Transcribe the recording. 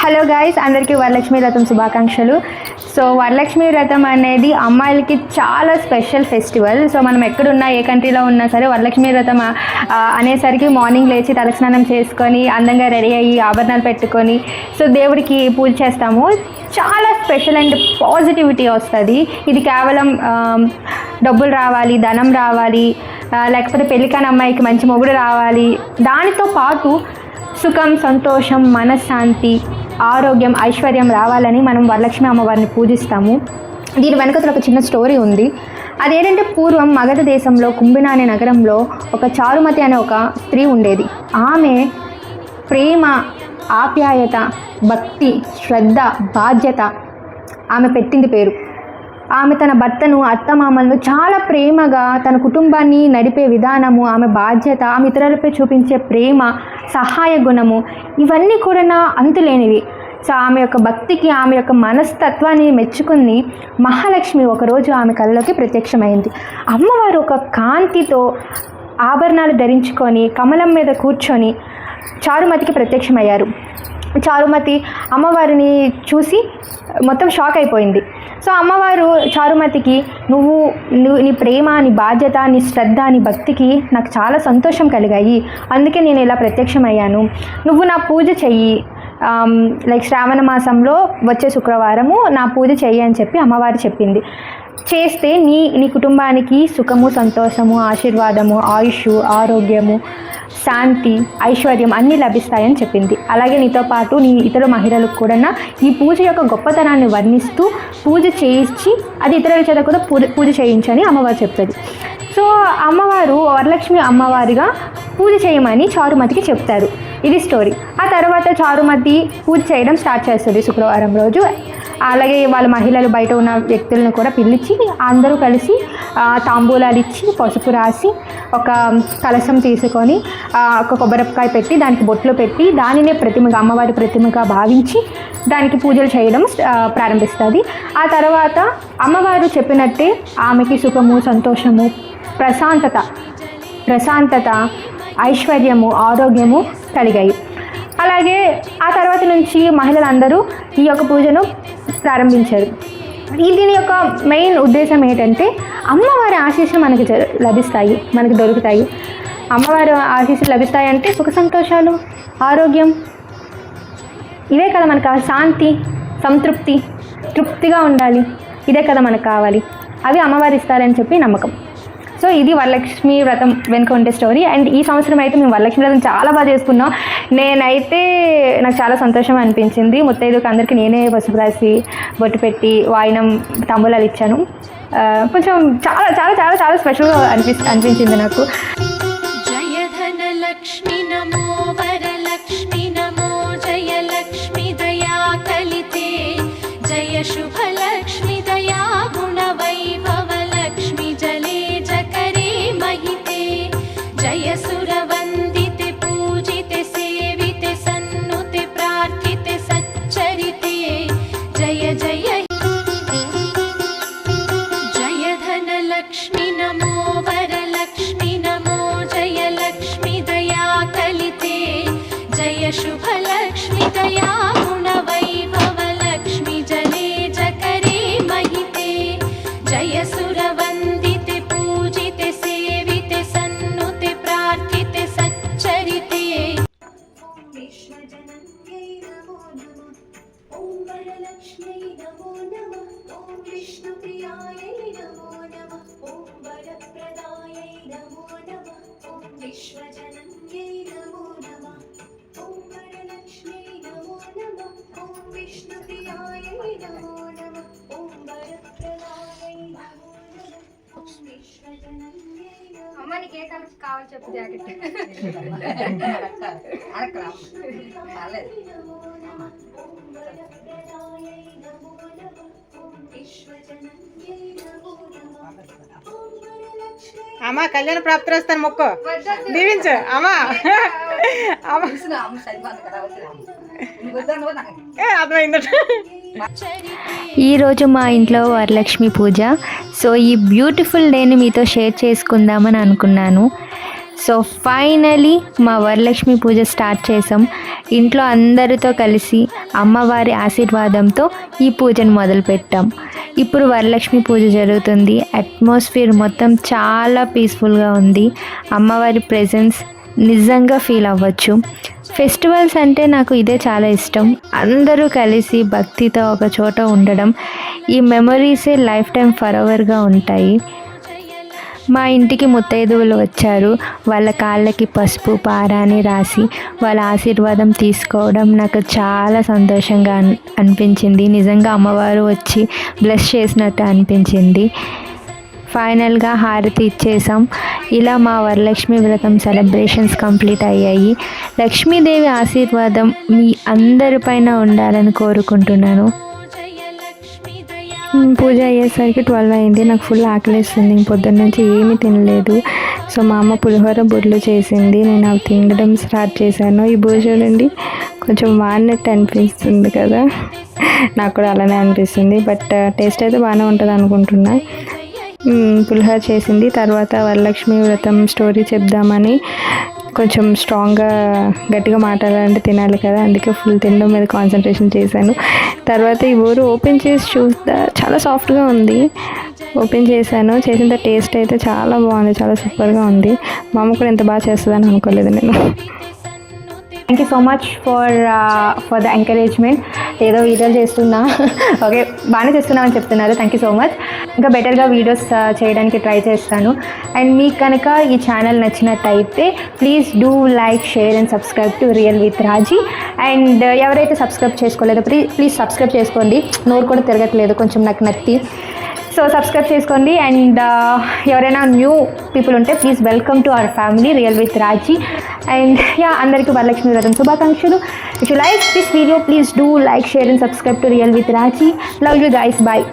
Hello guys, అందరికీ వరలక్ష్మి వ్రతం శుభాకాంక్షలు. So Varalakshmi వ్రతం అనేది అమ్మాయిలకి చాలా స్పెషల్ ఫెస్టివల్. సో మనం ఎక్కడున్నా, ఏ కంట్రీలో ఉన్నా సరే వరలక్ష్మి వ్రతం అనేసరికి మార్నింగ్ లేచి తలస్నానం చేసుకొని అందంగా రెడీ అయ్యి ఆభరణాలు పెట్టుకొని సో దేవుడికి పూజ చేస్తాము. చాలా స్పెషల్ అండ్ పాజిటివిటీ వస్తుంది. ఇది కేవలం డబ్బులు రావాలి, ధనం రావాలి, లేకపోతే పెళ్ళికాని అమ్మాయికి మంచి మొగుడు రావాలి, దానితో పాటు సుఖం, సంతోషం, మనశ్శాంతి, ఆరోగ్యం, ఐశ్వర్యం రావాలని మనం వరలక్ష్మి అమ్మవారిని పూజిస్తాము. దీని వెనకతో ఒక చిన్న స్టోరీ ఉంది. అదేంటంటే పూర్వం మగధ దేశంలో కుంభిన అనే నగరంలో ఒక చారుమతి అనే ఒక స్త్రీ ఉండేది. ఆమె ప్రేమ, ఆప్యాయత, భక్తి, శ్రద్ధ, బాధ్యత ఆమె పెట్టింది పేరు. ఆమె తన భర్తను, అత్తమామలను చాలా ప్రేమగా, తన కుటుంబాన్ని నడిపే విధానము, ఆమె బాధ్యత, ఆమె ఇతరులపై చూపించే ప్రేమ, సహాయ గుణము, ఇవన్నీ కూడా అంతులేనివి. సో ఆమె యొక్క భక్తికి, ఆమె యొక్క మనస్తత్వాన్ని మెచ్చుకుని మహాలక్ష్మి ఒకరోజు ఆమె కళ్ళలోకి ప్రత్యక్షమైంది. అమ్మవారు ఒక కాంతితో ఆభరణాలు ధరించుకొని కమలం మీద కూర్చొని చారుమతికి ప్రత్యక్షమయ్యారు. చారుమతి అమ్మవారిని చూసి మొత్తం షాక్ అయిపోయింది. సో అమ్మవారు చారుమతికి నువ్వు నీ ప్రేమ, నీ బాధ్యత, నీ శ్రద్ధ, నీ భక్తికి నాకు చాలా సంతోషం కలిగాయి, అందుకే నేను ఇలా ప్రత్యక్షమయ్యాను. నువ్వు నా పూజ చెయ్యి, లైక్ శ్రావణ మాసంలో వచ్చే శుక్రవారము నా పూజ చెయ్యి అని చెప్పి అమ్మవారు చెప్పింది. చేస్తే నీ కుటుంబానికి సుఖము, సంతోషము, ఆశీర్వాదము, ఆయుష్, ఆరోగ్యము, శాంతి, ఐశ్వర్యం అన్నీ లభిస్తాయని చెప్పింది. అలాగే నీతో పాటు నీ ఇతర మహిళలకు కూడా ఈ పూజ యొక్క గొప్పతనాన్ని వర్ణిస్తూ పూజ చేయించి అది ఇతరుల చేత కూడా పూజ చేయించని అమ్మవారు చెప్తుంది. సో అమ్మవారు వరలక్ష్మి అమ్మవారిగా పూజ చేయమని చారుమతికి చెప్తారు. ఇది స్టోరీ. ఆ తర్వాత చారుమతి పూజ చేయడం స్టార్ట్ చేస్తుంది శుక్రవారం రోజు. అలాగే వాళ్ళ మహిళలు, బయట ఉన్న వ్యక్తులను కూడా పిలిచి అందరూ కలిసి తాంబూలాలు ఇచ్చి, పసుపు రాసి, ఒక కలశం తీసుకొని ఒక కొబ్బరికాయ పెట్టి దానికి బొట్లు పెట్టి దానినే ప్రతిమగా, అమ్మవారి ప్రతిమగా భావించి దానికి పూజలు చేయడం ప్రారంభిస్తుంది. ఆ తర్వాత అమ్మవారు చెప్పినట్టే ఆమెకి సుఖము, సంతోషము, ప్రశాంతత, ఐశ్వర్యము, ఆరోగ్యము కలిగాయి. అలాగే ఆ తర్వాత నుంచి మహిళలందరూ ఈ యొక్క పూజను ప్రారంభించారు. దీని యొక్క మెయిన్ ఉద్దేశం ఏంటంటే అమ్మవారి ఆశీస్సులు మనకి లభిస్తాయి, మనకి దొరుకుతాయి. అమ్మవారి ఆశీస్సులు లభిస్తాయంటే సుఖ సంతోషాలు, ఆరోగ్యం, ఇవే కదా మనకు కావాలి. శాంతి, సంతృప్తి, తృప్తిగా ఉండాలి, ఇదే కదా మనకు కావాలి. అవి అమ్మవారు ఇస్తారని చెప్పి నమ్మకం. సో ఇది వరలక్ష్మి వ్రతం వెనుక ఉండే స్టోరీ. అండ్ ఈ సంవత్సరం అయితే మేము వరలక్ష్మి వ్రతం చాలా బాగా చేసుకున్నాం. నాకు చాలా సంతోషం అనిపించింది. ముత్తైదుకు అందరికీ నేనే పసుపు రాసి, బొట్టు పెట్టి, వాయినం, తాంబూలాలు ఇచ్చాను. కొంచెం చాలా చాలా చాలా చాలా స్పెషల్గా అనిపించింది నాకు. జయధనలక్ష్మి నమో వరలక్ష్మి నమో జయలక్ష్మి దయా కలితే జయ శుభలక్ష్మి దయా గుణ వైభవ లక్ష్మి జలే జకరే మహితే జయ సురవందితే పూజితే సేవితే సన్నుతే ప్రార్థితే సచ్చరితే జయ జయ జయధనలక్ష్మి నమో వరలక్ష్మి నమో జయలక్ష్మి దయా కలితే జయ శుభలక్ష్మి దయా గుణ వైభవ లక్ష్మి జలే జకరే మహితే జయ సురవందితే పూజితే సేవితే సన్నుతే ప్రార్థితే సచ్చరితే విశ్వజనన్యై నమో నమః ఓం వరలక్ష్మ్యై నమో నమః ఓం విష్ణుప్రియాయై నమో నమః ఓం వరప్రదాయై నమో నమః ఓం విశ్వజనన్యై నమో నమః ఓం వరలక్ష్మ్యై నమో నమః ఓం విష్ణుప్రియాయై నమో నమః ఓం వరప్రదాయై నమో నమః ఓం విశ్వజనన్యై నమో అమ్మ నీకు ఏ కలర్ కావాలి చెప్పు. జాకెట్ అమ్మా కళ్యాణ ప్రాప్తిస్తాను మొక్కు దీవించు అమ్మా. అర్థమైందట. ఈరోజు మా ఇంట్లో వరలక్ష్మి పూజ. సో ఈ బ్యూటిఫుల్ డేని మీతో షేర్ చేసుకుందామని అనుకున్నాను. సో ఫైనలీ మా వరలక్ష్మి పూజ స్టార్ట్ చేసాం. ఇంట్లో అందరితో కలిసి అమ్మవారి ఆశీర్వాదంతో ఈ పూజను మొదలుపెట్టాం. ఇప్పుడు వరలక్ష్మి పూజ జరుగుతుంది. అట్మాస్ఫియర్ మొత్తం చాలా పీస్ఫుల్గా ఉంది. అమ్మవారి ప్రెజెన్స్ నిజంగా ఫీల్ అవ్వచ్చు. ఫెస్టివల్స్ అంటే నాకు ఇదే చాలా ఇష్టం. అందరూ కలిసి భక్తితో ఒక చోట ఉండడం, ఈ మెమరీసే లైఫ్ టైం ఫరెవర్గా ఉంటాయి. మా ఇంటికి ముత్తైదువులు వచ్చారు. వాళ్ళ కాళ్ళకి పసుపు పారాని రాసి వాళ్ళ ఆశీర్వాదం తీసుకోవడం నాకు చాలా సంతోషంగా అనిపించింది. నిజంగా అమ్మవారు వచ్చి బ్లెస్ చేసినట్టు అనిపించింది. ఫైనల్గా హారతి ఇచ్చేసాం. ఇలా మా వరలక్ష్మి వ్రతం సెలబ్రేషన్స్ కంప్లీట్ అయ్యాయి. లక్ష్మీదేవి ఆశీర్వాదం మీ అందరిపైన ఉండాలని కోరుకుంటున్నాను. పూజ అయ్యేసరికి 12 అయింది. నాకు ఫుల్ ఆకలిస్తుంది. పొద్దున్న నుంచి ఏమీ తినలేదు. సో మా అమ్మ పులిహోర బుర్లు చేసింది. నేను అవి తినడం స్టార్ట్ చేశాను. ఈ బూజ చూడండి, కొంచెం వాడినట్టు అనిపిస్తుంది కదా, నాకు కూడా అలానే అనిపిస్తుంది. బట్ టేస్ట్ అయితే బాగానే ఉంటుంది అనుకుంటున్నా. పులిహోర చేసింది. తర్వాత వరలక్ష్మి వ్రతం స్టోరీ చెప్దామని కొంచెం స్ట్రాంగ్గా గట్టిగా మాట్లాడాలంటే తినాలి కదా, అందుకే ఫుల్ తినడం మీద కాన్సన్ట్రేషన్ చేశాను. తర్వాత ఈ ఊరు ఓపెన్ చేసి చూస్తా, చాలా సాఫ్ట్గా ఉంది. ఓపెన్ చేశాను. చేసిన టేస్ట్ అయితే చాలా బాగుంది, చాలా సూపర్గా ఉంది. మా అమ్మ కూడా ఎంత బాగా చేస్తుందని అనుకోలేదు నేను. Thank you so much for the encouragement. ఏదో వీడియోలు చేస్తున్నా, ఓకే బాగానే చేస్తున్నామని చెప్తున్నారు. Thank you so much. ఇంకా బెటర్గా వీడియోస్ చేయడానికి ట్రై చేస్తాను. అండ్ మీకు కనుక ఈ ఛానల్ నచ్చినట్టయితే please do like, share and subscribe to Real with Raji. And ఎవరైతే సబ్స్క్రైబ్ చేసుకోలేదో ప్లీజ్ సబ్స్క్రైబ్ చేసుకోండి. నోరు కూడా తిరగట్లేదు కొంచెం నాకు నత్తి. సో సబ్స్క్రైబ్ చేసుకోండి. అండ్ ఎవరైనా న్యూ పీపుల్ ఉంటే please welcome to our family Real with Raji. And అందరికీ వరలక్ష్మి వ్రతం శుభాకాంక్షలు. If you like this video please do like, share and subscribe to Real with Raji. Love you guys, bye.